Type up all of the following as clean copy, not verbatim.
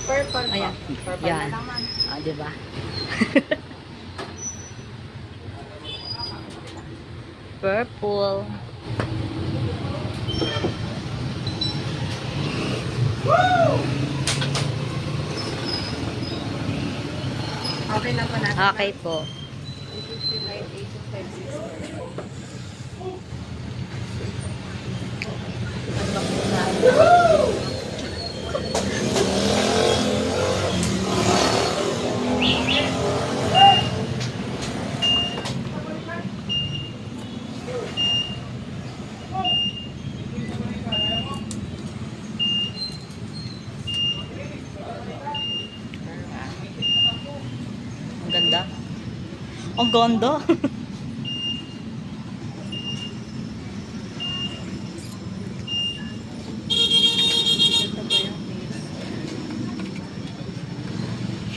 Purple po. Ayan. Purple Yan. na naman. Ah, di ba? Purple. Okay lang po natin. Okay po. 855, 855, 60. Ang ganda. Ang ganda.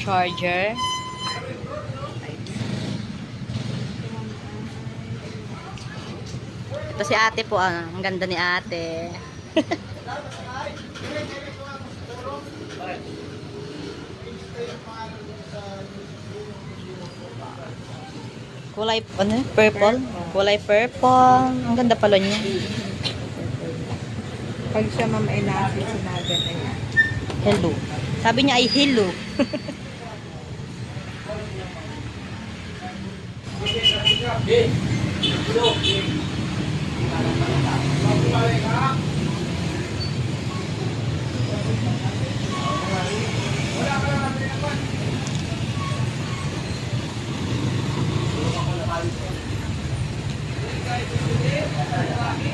Charger. Ito si ate po. Ah. Ang ganda ni ate. Kulay, ano yun? Purple? Kulay purple. Ang ganda pala niya. Pag siya ma'am ay nasa sinabi na yan. Hello. Sabi niya ay hello.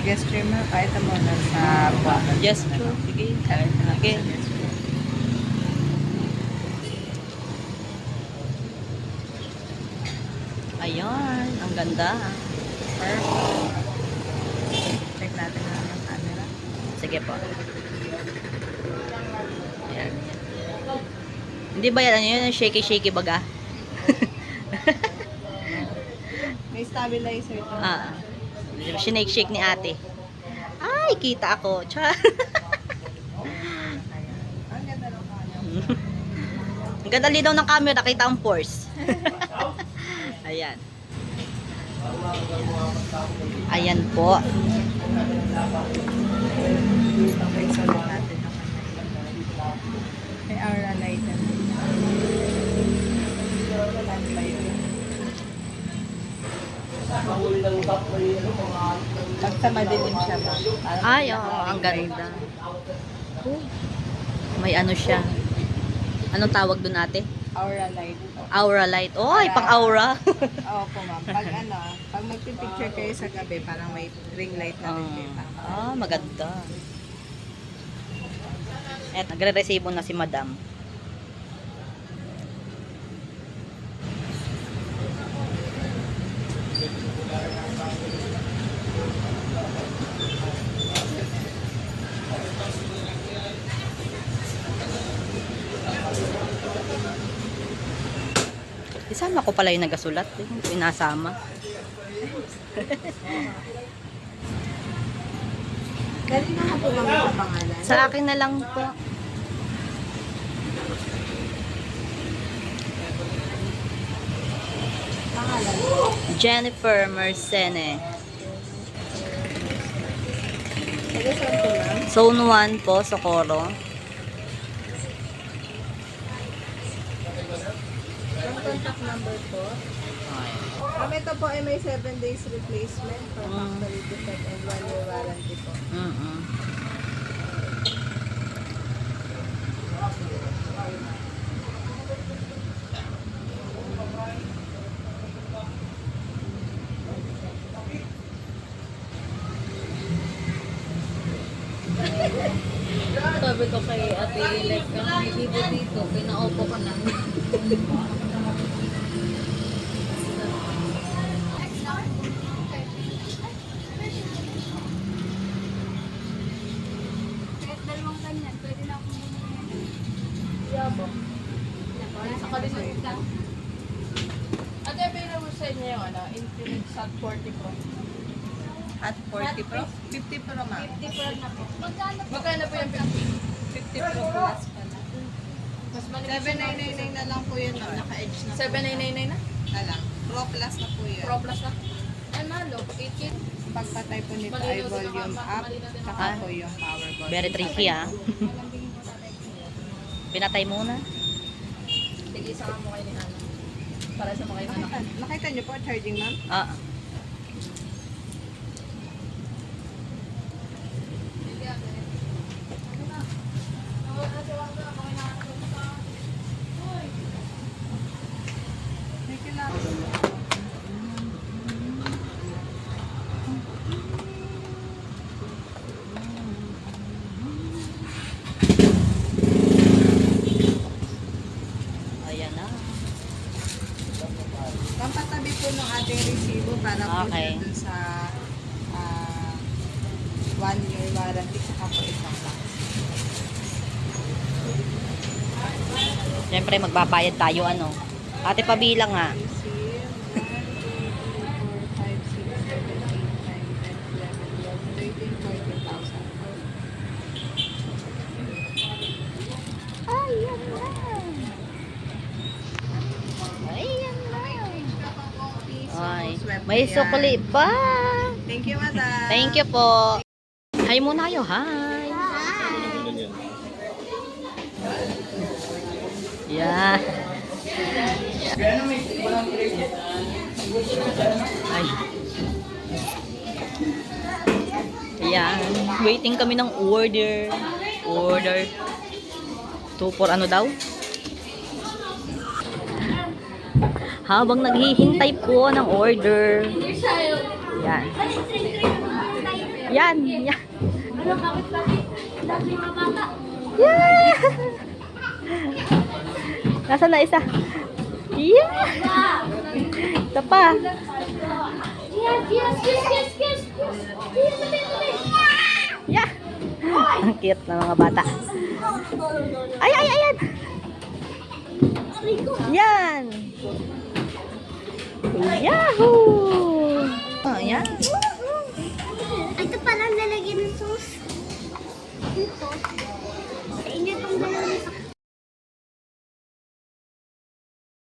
Gesture mo, kahit mo na sa bottle. Yes, true. Sige. Sige. Ayan. Ang ganda. Perfect. Check natin na yung camera. Sige po. Ayan. Hindi ba yan? Ano yun? Shaky-shaky baga? May stabilizer ito. Ah. Sinake-shake ni ate. Ay, kita ako. Cha. Ang ganda ng camera. Ang ganda linaw ng camera. Kita ang force. Ayan. Ayan po. Okay, sulit natin yung may aura light na. Pag sa madilim siya ba? Ay, oo. Ang ganda. May ano siya. Anong tawag dun ate? Aura light. Aura light. Oy, pang aura. Oo po ma'am. Pag pag magpipicture kayo sa gabi, parang may ring light na rin kayo. Maganda. Et, nagre-resibo na si madam. Isama ko pala yung nagasulat. Pinasama. Galing na po ma'am ang pangalan. Sa akin na lang po. Pangalan po. Jennifer Mercene. Sige, saan po ma'am? Zone 1 po, Socorro. Ang contact number po. Ma'am, ito po ay may 7 days replacement for factory defect and 1 year warranty po. Sabi ko kay Ate like may libo dito, pinaupo ko na. Kahit dalawang ganyan, pwede na akong bumili. Yabo. Nasa kalimutan. Ate, available sa inyo yung Infinix Hot 40 Pro. At 40 Pro? 50 Pro ma'am. 50 per na po. Magkano po? Magkano po yung 50? 50 Pro plus pala. manipis. 7,999 na lang po yun, no? Naka-edge na. 7,999 na? Na lang. Pro Plus na po yun. Pro Plus na? Ay, malo. 8K. Pagpatay po nito ay volume up, tsaka Ah. po yung power button. Very tricky ah. Pinatay muna. Sige, isa ka mo kayo ni Hana. Para sa mga anak. Nakita niyo po, charging ma'am? Ah. May kailangan. Ayan na. Pampatabi po ng ating resibo para po Okay. siya dun sa 1-year warranty tsaka po isang box. Siyempre magbabayad tayo ano. Ate pabilang nga. Receive 1, 2, 3, 4, 5, 6, 7, 8, 9, 10, 11, 12, 13, 14,000. Ayan na. Ayan na. Ay, may sukli pa. Thank you, madam. Thank you po. Hi muna kayo. Hi. Yeah. Ay. Ayan. Waiting kami ng order. Order. 2 for ano daw? Habang naghihintay po ng order. Yan. Yan. Yan. Yeah! Nasaan na isa? Yeah! Ito pa. Yeah! Ang cute na mga bata. Ay, ay, ayan! Yan! Yahoo!